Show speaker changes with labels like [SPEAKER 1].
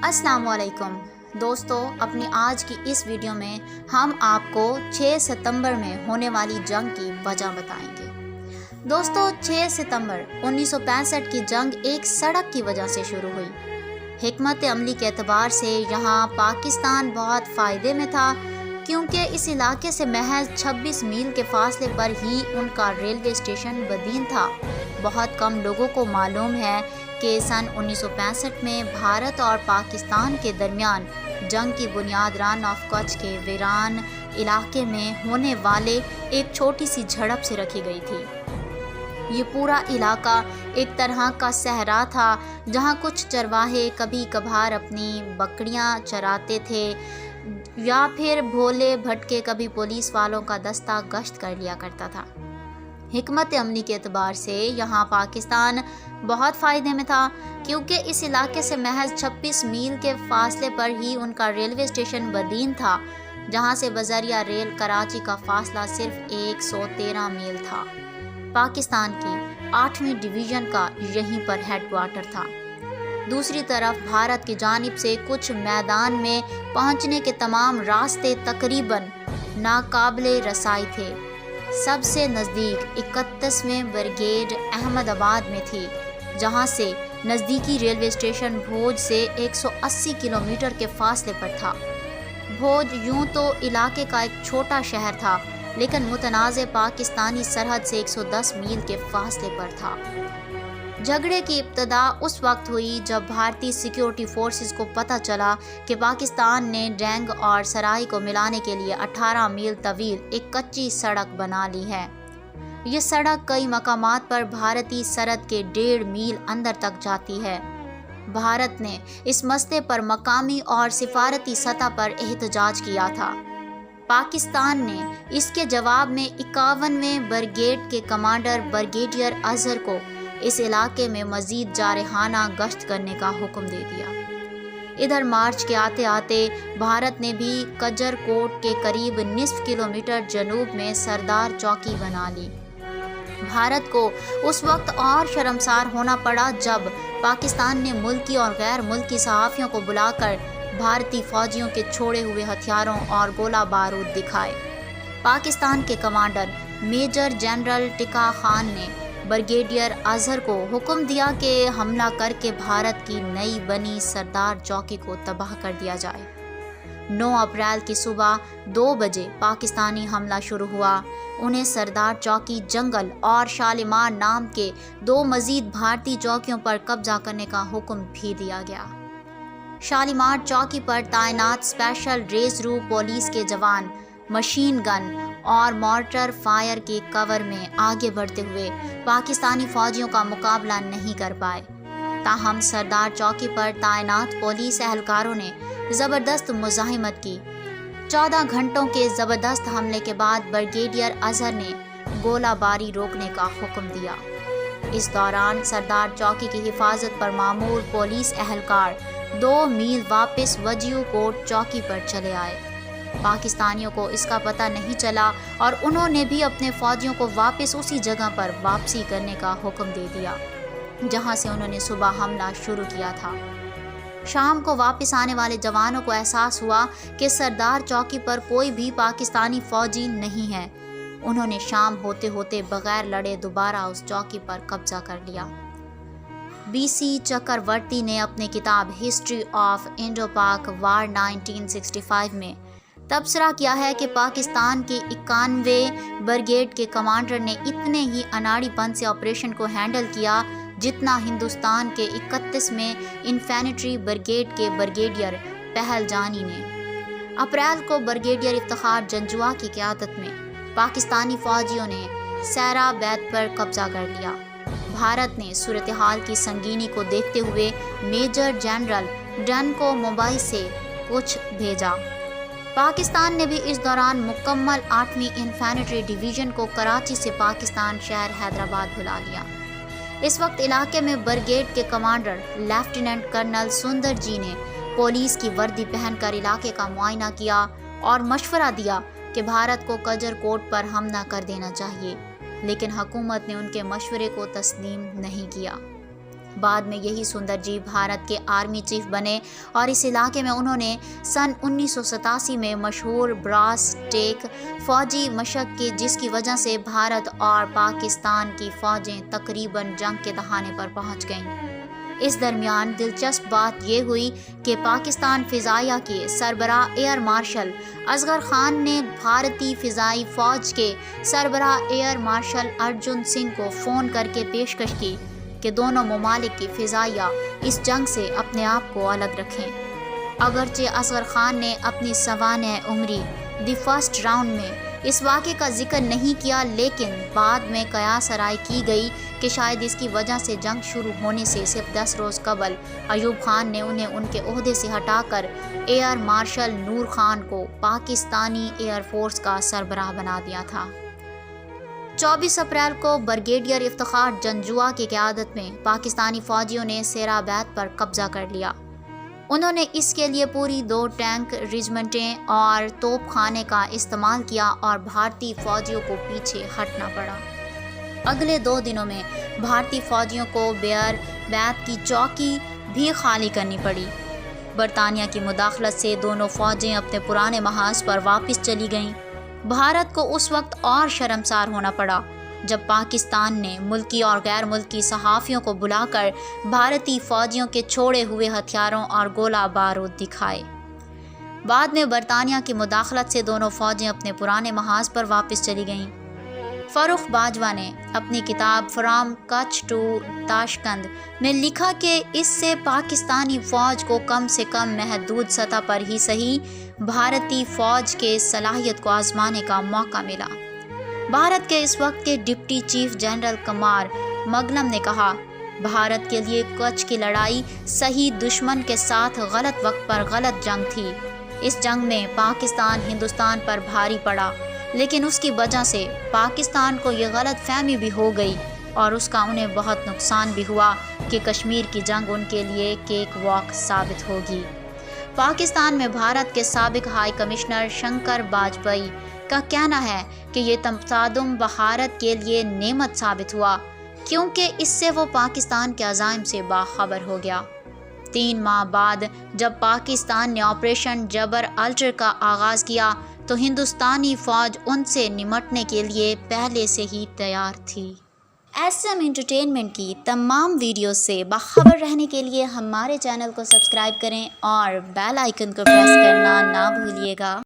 [SPEAKER 1] अस्सलाम वालेकुम दोस्तों, अपनी आज की इस वीडियो में हम आपको 6 सितंबर में होने वाली जंग की वजह बताएंगे। दोस्तों, 6 सितंबर 1965 की जंग एक सड़क की वजह से शुरू हुई। हिकमत अमली के एतबार से यहाँ पाकिस्तान बहुत फ़ायदे में था, क्योंकि इस इलाके से महज 26 मील के फासले पर ही उनका रेलवे स्टेशन बदीन था। बहुत कम लोगों को मालूम है कि सन 1965 में भारत और पाकिस्तान के दरमियान जंग की बुनियाद रन ऑफ कच्छ के वीरान इलाके में होने वाले एक छोटी सी झड़प से रखी गई थी। ये पूरा इलाका एक तरह का सहरा था, जहाँ कुछ चरवाहे कभी कभार अपनी बकरियाँ चराते थे या फिर भोले भटके कभी पुलिस वालों का दस्ता गश्त कर लिया करता था। हिकमत अमली के एतबार से यहाँ पाकिस्तान बहुत फ़ायदे में था, क्योंकि इस इलाके से महज 26 मील के फासले पर ही उनका रेलवे स्टेशन बदीन था, जहाँ से बजरिया रेल कराची का फासला सिर्फ 113 मील था। पाकिस्तान की 8वीं डिवीज़न का यहीं पर हेडक्वार्टर था। दूसरी तरफ भारत की जानिब से कुछ मैदान में पहुँचने के तमाम रास्ते तकरीबन नाकाबिले रसाई थे। सबसे नज़दीक 31वें ब्रिगेड अहमदाबाद में थी, जहां से नज़दीकी रेलवे स्टेशन भोज से 180 किलोमीटर के फासले पर था। भोज यूं तो इलाके का एक छोटा शहर था, लेकिन मुतनाज़ पाकिस्तानी सरहद से 110 मील के फासले पर था। झगड़े की इब्तदा उस वक्त हुई जब भारतीय सिक्योरिटी फोर्सेस को पता चला कि पाकिस्तान ने डैंग और सराय को मिलाने के लिए 18 मील तवील एक कच्ची सड़क बना ली है। ये सड़क कई मकामात पर भारतीय सरहद के 1.5 मील अंदर तक जाती है। भारत ने इस मसले पर मकामी और सिफारती सतह पर एहतजाज किया था। पाकिस्तान ने इसके जवाब में 51वें ब्रिगेड के कमांडर ब्रिगेडियर अजहर को इस इलाके में मज़ीद जारहाना गश्त करने का हुक्म दे दिया। इधर मार्च के आते आते भारत ने भी कजर कोट के करीब निस्फ किलोमीटर जनूब में सरदार चौकी बना ली। भारत को उस वक्त और शर्मसार होना पड़ा जब पाकिस्तान ने मुल्की और गैर मुल्की सहाफ़ियों को बुलाकर भारतीय फ़ौजियों के छोड़े हुए हथियारों और गोला बारूद दिखाए। पाकिस्तान के कमांडर मेजर जनरल टिका खान ने ब्रिगेडियर अजहर को हुक्म दिया कि हमला करके भारत की नई बनी सरदार चौकी को तबाह कर दिया जाए। 9 अप्रैल की सुबह 2 बजे पाकिस्तानी हमला शुरू हुआ। उन्हें सरदार चौकी, जंगल और शालीमार नाम के 2 मज़ीद भारतीय चौकियों पर कब्जा करने का हुक्म भी दिया गया। शालीमार चौकी पर तैनात स्पेशल रिजर्व पुलिस के जवान मशीन गन और मॉर्टर फायर के कवर में आगे बढ़ते हुए पाकिस्तानी फौजियों का मुकाबला नहीं कर पाए। ताहम सरदार चौकी पर तैनात पुलिस एहलकारों ने ज़बरदस्त मुज़ाहिमत की। 14 घंटों के ज़बरदस्त हमले के बाद ब्रिगेडियर अजहर ने गोलाबारी रोकने का हुक्म दिया। इस दौरान सरदार चौकी की हिफाजत पर मामूर पुलिस एहलकार 2 मील वापस वजीऊ कोट चौकी पर चले आए। पाकिस्तानियों को इसका पता नहीं चला और उन्होंने भी अपने फौजियों को वापस उसी जगह पर वापसी करने का हुक्म दे दिया, जहां से उन्होंने सुबह हमला शुरू किया था। शाम को वापस आने वाले जवानों को एहसास हुआ कि सरदार चौकी पर कोई भी पाकिस्तानी फौजी नहीं है। उन्होंने शाम होते होते बगैर लड़े दोबारा उस चौकी पर कब्जा कर लिया। BC चक्रवर्ती ने अपनी किताब हिस्ट्री ऑफ इंडो पाक वार 1965 में तबसरा किया है कि पाकिस्तान के 91वें ब्रिगेड के कमांडर ने इतने ही अनाड़ीपन से ऑपरेशन को हैंडल किया जितना हिंदुस्तान के 31वें इन्फेंट्री ब्रिगेड के ब्रिगेडियर पहलजानी ने। अप्रैल को ब्रिगेडियर इफ्तिखार जंजुआ की क़यादत में पाकिस्तानी फ़ौजियों ने सैरा बैत पर कब्जा कर लिया। भारत ने सूरत हाल की संगीनी को देखते हुए मेजर जनरल डन को मुंबई से कुछ भेजा। पाकिस्तान ने भी इस दौरान मुकम्मल 8वीं इन्फेंट्री डिवीज़न को कराची से पाकिस्तान शहर हैदराबाद बुला लिया। इस वक्त इलाके में ब्रिगेड के कमांडर लेफ्टिनेंट कर्नल सुंदर जी ने पुलिस की वर्दी पहनकर इलाके का मुआयना किया और मशवरा दिया कि भारत को कजर कोट पर हमला कर देना चाहिए, लेकिन हुकूमत ने उनके मशवरे को तस्लीम नहीं किया। بعد میں یہی سندر جی بھارت کے آرمی چیف بنے اور اس علاقے میں انہوں نے سن 1987 میں مشہور براس ٹیک فوجی مشق کی، جس کی وجہ سے بھارت اور پاکستان کی فوجیں تقریباً جنگ کے دہانے پر پہنچ گئیں۔ اس درمیان دلچسپ بات یہ ہوئی کہ پاکستان فضائیہ کے سربراہ ایئر مارشل اصغر خان نے بھارتی فضائی فوج کے سربراہ ایئر مارشل ارجن سنگھ کو فون کر کے پیشکش کی کہ دونوں ممالک کی فضائیہ اس جنگ سے اپنے آپ کو الگ رکھیں۔ اگرچہ اصغر خان نے اپنی سوانح عمری دی فرسٹ راؤنڈ میں اس واقعے کا ذکر نہیں کیا، لیکن بعد میں قیاس آرائی کی گئی کہ شاید اس کی وجہ سے جنگ شروع ہونے سے صرف 10 روز قبل ایوب خان نے انہیں ان کے عہدے سے ہٹا کر ایئر مارشل نور خان کو پاکستانی ایئر فورس کا سربراہ بنا دیا تھا۔ 24 اپریل کو بریگیڈیئر افتخار جنجوعہ کی قیادت میں پاکستانی فوجیوں نے سیراباد پر قبضہ کر لیا۔ انہوں نے اس کے لیے پوری 2 ٹینک ریجمنٹیں اور توپ خانے کا استعمال کیا اور بھارتی فوجیوں کو پیچھے ہٹنا پڑا۔ اگلے 2 دنوں میں بھارتی فوجیوں کو بیئر بیت کی چوکی بھی خالی کرنی پڑی۔ برطانیہ کی مداخلت سے دونوں فوجیں اپنے پرانے محاذ پر واپس چلی گئیں۔ بھارت کو اس وقت اور شرمسار ہونا پڑا جب پاکستان نے ملکی اور غیر ملکی صحافیوں کو بلا کر بھارتی فوجیوں کے چھوڑے ہوئے ہتھیاروں اور گولہ بارود دکھائے۔ بعد میں برطانیہ کی مداخلت سے دونوں فوجیں اپنے پرانے محاذ پر واپس چلی گئیں۔ فروخ باجوہ نے اپنی کتاب فرام کچھ ٹو تاشقند میں لکھا کہ اس سے پاکستانی فوج کو کم سے کم محدود سطح پر ہی صحیح بھارتی فوج کے صلاحیت کو آزمانے کا موقع ملا۔ بھارت کے اس وقت کے deputy chief general Kumar Mangalam نے کہا، بھارت کے لیے کچھ کی لڑائی صحیح دشمن کے ساتھ غلط وقت پر غلط جنگ تھی۔ اس جنگ میں پاکستان ہندوستان پر بھاری پڑا، لیکن اس کی وجہ سے پاکستان کو یہ غلط فہمی بھی ہو گئی اور اس کا انہیں بہت نقصان بھی ہوا کہ کشمیر کی جنگ ان کے لیے کیک واک ثابت ہوگی۔ پاکستان میں بھارت کے سابق ہائی کمشنر شنکر باجپئی کا کہنا ہے کہ یہ تصادم بھارت کے لیے نعمت ثابت ہوا، کیونکہ اس سے وہ پاکستان کے عزائم سے باخبر ہو گیا۔ 3 ماہ بعد جب پاکستان نے آپریشن جبر الٹر کا آغاز کیا تو ہندوستانی فوج ان سے نمٹنے کے لیے پہلے سے ہی تیار تھی۔ SM انٹرٹینمنٹ کی تمام ویڈیوز سے باخبر رہنے کے لیے ہمارے چینل کو سبسکرائب کریں اور بیل آئیکن کو پریس کرنا نہ بھولیے گا۔